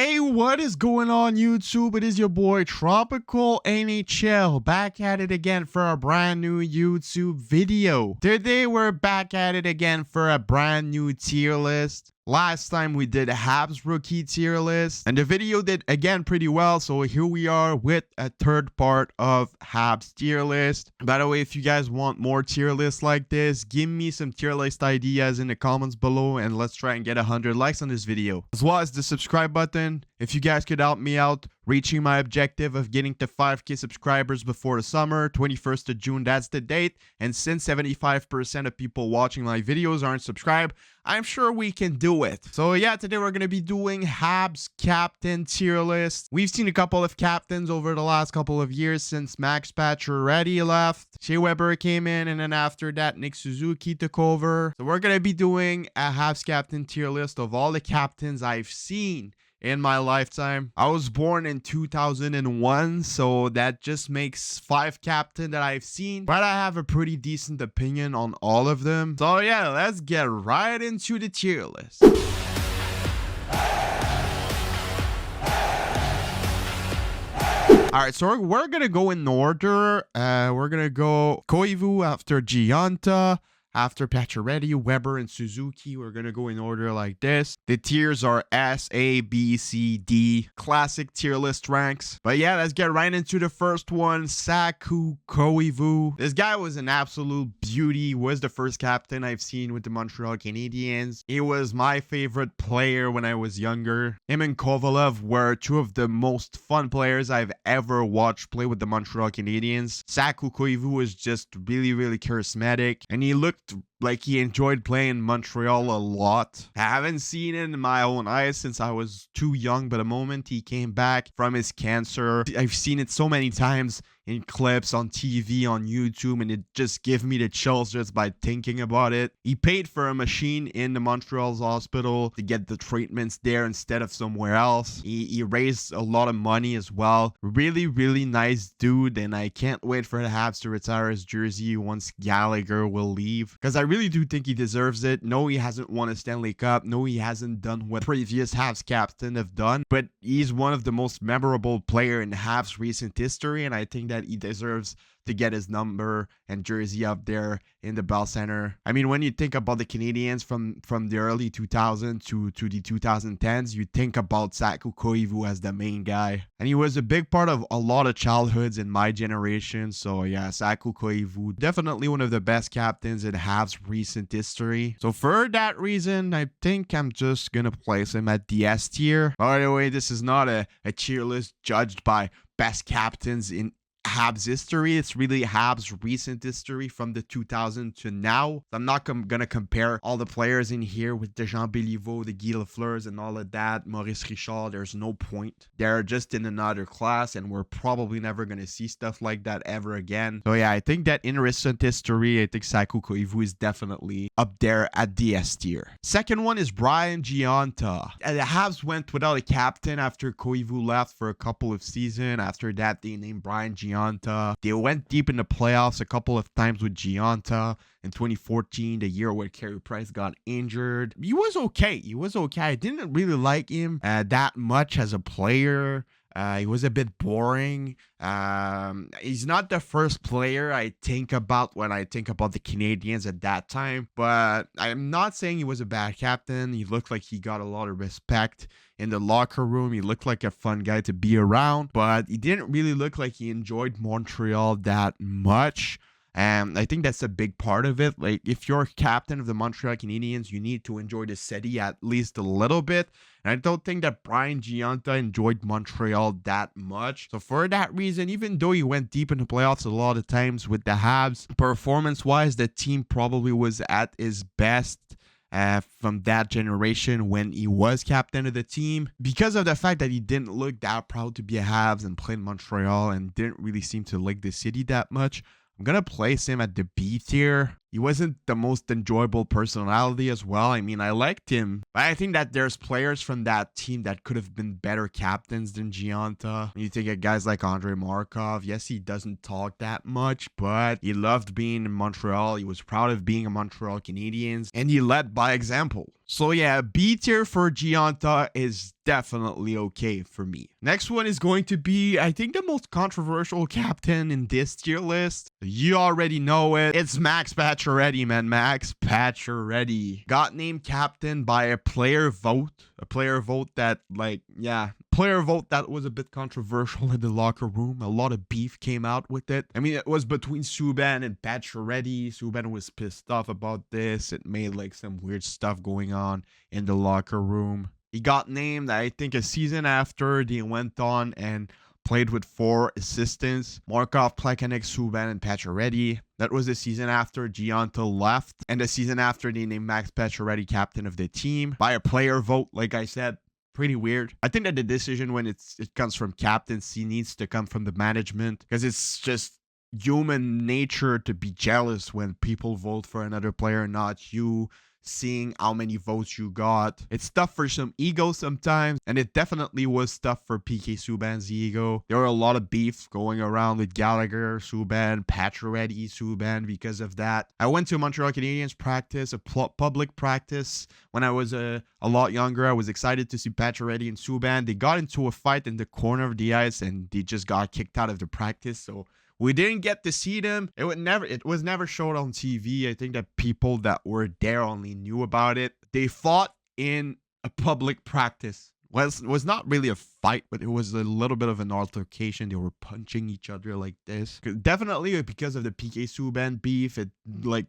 Hey, what is going on YouTube? It is your boy Tropical NHL back at it again for a brand new YouTube video. Today we're back at it again for a brand new tier list. Last time we did a Habs rookie tier list and the video did again pretty well, so here we are with a third part of Habs tier list. By the way, if you guys want more tier lists like this, give me some tier list ideas in the comments below and let's try and get 100 likes on this video, as well as the subscribe button. If you guys could help me out reaching my objective of getting to 5k subscribers before the summer, 21st of June, that's the date. And since 75% of people watching my videos aren't subscribed, I'm sure we can do it. So yeah, today we're going to be doing Habs captain tier list. We've seen a couple of captains over the last couple of years since Max Pacioretty left. Shea Weber came in, and then after that, Nick Suzuki took over. So we're going to be doing a Habs captain tier list of all the captains I've seen in my lifetime. I was born in 2001, so that just makes 5 captain that I've seen, but I have a pretty decent opinion on all of them. So yeah, let's get right into the tier list. Alright, so we're gonna go in order. We're gonna go Koivu after Gionta. After Pacioretty, Weber, and Suzuki, we're going to go in order like this. The tiers are S, A, B, C, D. Classic tier list ranks. But yeah, let's get right into the first one. Saku Koivu. This guy was an absolute beauty. He was the first captain I've seen with the Montreal Canadiens. He was my favorite player when I was younger. Him and Kovalev were two of the most fun players I've ever watched play with the Montreal Canadiens. Saku Koivu was just really, really charismatic. And he looked like he enjoyed playing Montreal a lot. I haven't seen it in my own eyes since I was too young, but the moment he came back from his cancer, I've seen it so many times in clips on TV, on YouTube, and it just gives me the chills just by thinking about it. He paid for a machine in the Montreal's hospital to get the treatments there instead of somewhere else. He raised a lot of money as well. Really, really nice dude, and I can't wait for the Habs to retire his jersey once Gallagher will leave, because I really do think he deserves it. No, he hasn't won a Stanley Cup. No, he hasn't done what previous Habs captain have done, but he's one of the most memorable player in Habs recent history, and I think that he deserves to get his number and jersey up there in the Bell Center. I mean, when you think about the Canadiens from the early 2000s to the 2010s, you think about Saku Koivu as the main guy. And he was a big part of a lot of childhoods in my generation. So yeah, Saku Koivu, definitely one of the best captains in Habs recent history. So for that reason, I think I'm just gonna place him at the S tier. By the way, this is not a tier list judged by best captains in Habs history. It's really Habs recent history from the 2000 to now. I'm not gonna compare all the players in here with the Jean Béliveau, the Guy Lafleurs, and all of that. Maurice Richard, there's no point. They're just in another class, and we're probably never gonna see stuff like that ever again. So yeah, I think that in recent history, I think Saku Koivu is definitely up there at the S tier. Second one is Brian Gionta. The Habs went without a captain after Koivu left for a couple of seasons. After that, they named Brian Gionta. They went deep in the playoffs a couple of times with Gionta. In 2014, the year where Carey Price got injured, he was okay. I didn't really like him that much as a player. He was a bit boring. He's not the first player I think about when I think about the Canadiens at that time, but I'm not saying he was a bad captain. He looked like he got a lot of respect in the locker room. He looked like a fun guy to be around, but he didn't really look like he enjoyed Montreal that much. And I think that's a big part of it. Like, if you're captain of the Montreal Canadiens, you need to enjoy the city at least a little bit. And I don't think that Brian Gionta enjoyed Montreal that much. So for that reason, even though he went deep in the playoffs a lot of times with the Habs, performance-wise, the team probably was at his best from that generation when he was captain of the team, because of the fact that he didn't look that proud to be a Habs and play in Montreal and didn't really seem to like the city that much. I'm going to place him at the B tier. He wasn't the most enjoyable personality as well. I mean, I liked him, but I think that there's players from that team that could have been better captains than Gionta. You think of guys like Andrei Markov. Yes, he doesn't talk that much, but he loved being in Montreal. He was proud of being a Montreal Canadiens, and he led by example. So yeah, B tier for Gionta is definitely okay for me. Next one is going to be, I think, the most controversial captain in this tier list. You already know it. It's Max Pacioretty, man. Max Pacioretty got named captain by a player vote. A player vote that, player vote that was a bit controversial in the locker room. A lot of beef came out with it. I mean, it was between Subban and Pacioretty. Subban was pissed off about this. It made like some weird stuff going on in the locker room. He got named, I think, a season after they went on and played with 4 assistants: Markov, Plekanec, Subban, and Pacioretty. That was the season after Gionta left, and the season after they named Max Pacioretty captain of the team by a player vote. Like I said, pretty weird. I think that the decision when it comes from captaincy needs to come from the management, because it's just human nature to be jealous when people vote for another player, not you. Seeing how many votes you got. It's tough for some ego sometimes, and it definitely was tough for PK Subban's ego. There were a lot of beef going around with Gallagher, Subban, Pacioretty, Subban because of that. I went to a Montreal Canadiens practice, a public practice, when I was a lot younger. I was excited to see Pacioretty and Subban. They got into a fight in the corner of the ice, and they just got kicked out of the practice, so we didn't get to see them. It was never showed on TV. I think that people that were there only knew about it. They fought in a public practice. Was not really a fight, but it was a little bit of an altercation. They were punching each other like this. Definitely because of the PK Subban beef, it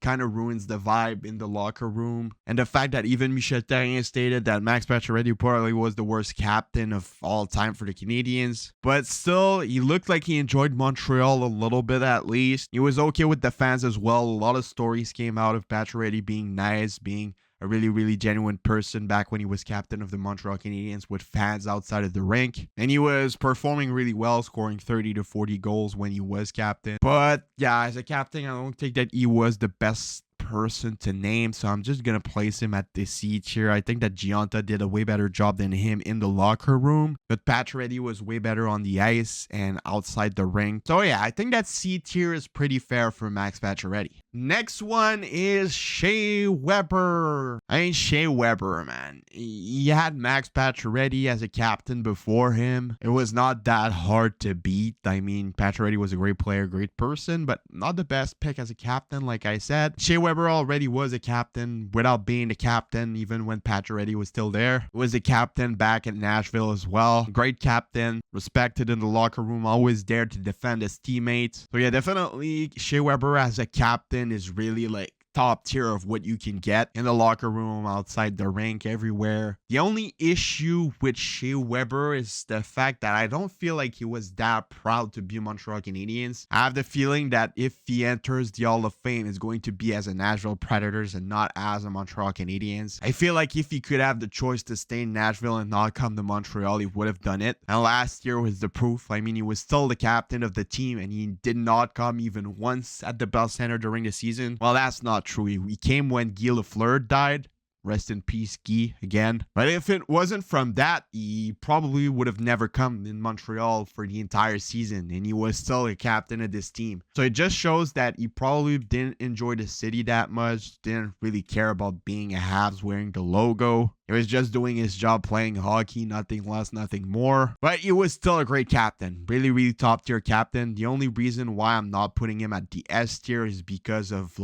kind of ruins the vibe in the locker room. And the fact that even Michel Therrien stated that Max Pacioretty probably was the worst captain of all time for the Canadiens. But still, he looked like he enjoyed Montreal a little bit at least. He was okay with the fans as well. A lot of stories came out of Pacioretty being nice, being a really, really genuine person back when he was captain of the Montreal Canadiens with fans outside of the rink. And he was performing really well, scoring 30 to 40 goals when he was captain. But yeah, as a captain, I don't think that he was the best person to name, so I'm just gonna place him at the C tier. I think that Gionta did a way better job than him in the locker room, but Pacioretty was way better on the ice and outside the ring. So yeah, I think that C tier is pretty fair for Max Pacioretty. Next one is Shea Weber. I mean, Shea Weber, man. He had Max Pacioretty as a captain before him. It was not that hard to beat. I mean, Pacioretty was a great player, great person, but not the best pick as a captain, like I said. Shea Weber already was a captain without being a captain, even when Pacioretty was still there. He was a captain back at Nashville as well. Great captain, respected in the locker room, always there to defend his teammates. So yeah, definitely Shea Weber as a captain is really top tier of what you can get in the locker room, outside the rink, everywhere. The only issue with Shea Weber is the fact that I don't feel like he was that proud to be Montreal Canadiens. I have the feeling that if he enters the Hall of Fame, it's going to be as a Nashville Predators and not as a Montreal Canadiens. I feel like if he could have the choice to stay in Nashville and not come to Montreal, he would have done it. And last year was the proof. I mean, he was still the captain of the team and he did not come even once at the Bell Center during the season. Well, that's not true. He came when Guy Lafleur died. Rest in peace, Guy, again. But if it wasn't from that, he probably would have never come in Montreal for the entire season, and he was still a captain of this team. So it just shows that he probably didn't enjoy the city that much, didn't really care about being a Habs wearing the logo. He was just doing his job playing hockey, nothing less, nothing more. But he was still a great captain. Really, really top tier captain. The only reason why I'm not putting him at the S tier is because of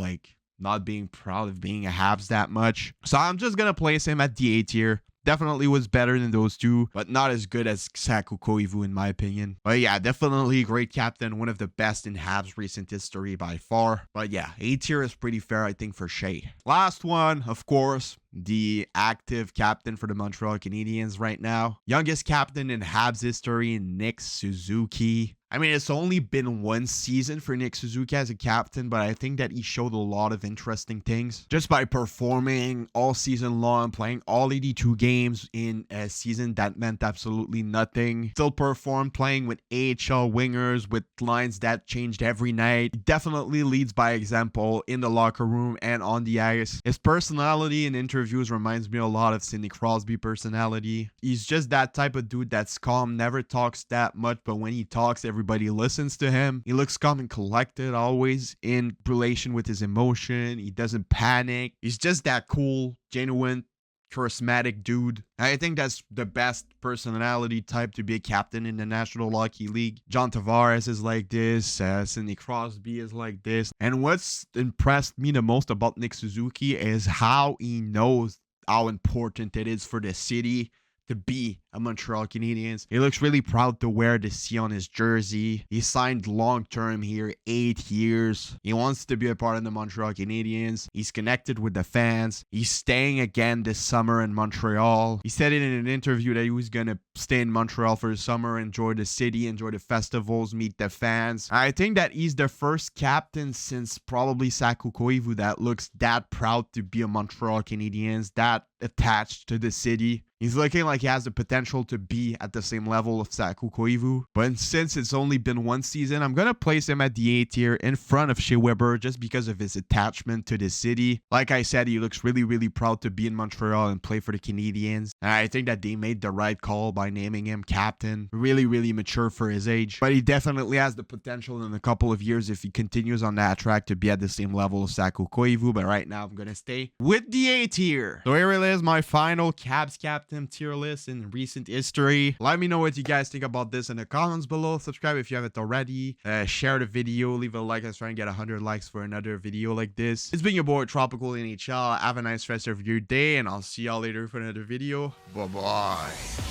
not being proud of being a Habs that much. So I'm just going to place him at the A tier. Definitely was better than those two, but not as good as Saku Koivu in my opinion. But yeah, definitely a great captain. One of the best in Habs recent history by far. But yeah, A tier is pretty fair, I think, for Shea. Last one, of course, the active captain for the Montreal Canadiens right now. Youngest captain in Habs history, Nick Suzuki. I mean, it's only been one season for Nick Suzuki as a captain, but I think that he showed a lot of interesting things just by performing all season long, playing all 82 games in a season that meant absolutely nothing. Still performed playing with AHL wingers with lines that changed every night. He definitely leads by example in the locker room and on the ice. His personality in interviews reminds me a lot of Sidney Crosby personality. He's just that type of dude that's calm, never talks that much, but when he talks, everybody listens to him. He looks calm and collected, always in relation with his emotion. He doesn't panic. He's just that cool, genuine, charismatic dude. I think that's the best personality type to be a captain in the National Hockey League. Gionta is like this. Sidney Crosby is like this. And what's impressed me the most about Nick Suzuki is how he knows how important it is for the city to be a Montreal Canadiens. He looks really proud to wear the C on his jersey. He signed long-term here, 8 years. He wants to be a part of the Montreal Canadiens. He's connected with the fans. He's staying again this summer in Montreal. He said it in an interview that he was going to stay in Montreal for the summer, enjoy the city, enjoy the festivals, meet the fans. I think that he's the first captain since probably Saku Koivu that looks that proud to be a Montreal Canadiens, that attached to the city. He's looking like he has the potential to be at the same level of Saku Koivu. But since it's only been one season, I'm going to place him at the A tier in front of Shea Weber just because of his attachment to the city. Like I said, he looks really, really proud to be in Montreal and play for the Canadiens. And I think that they made the right call by naming him captain. Really, really mature for his age. But he definitely has the potential in a couple of years if he continues on that track to be at the same level of Saku Koivu. But right now, I'm going to stay with the A tier. So here it is, my final Habs captain tier list in recent history. Let me know what you guys think about this in the comments below. Subscribe if you haven't already. Share the video. Leave a like. Let's try and get 100 likes for another video like this. It's been your boy Tropical NHL. Have a nice rest of your day, and I'll see y'all later for another video. Bye bye.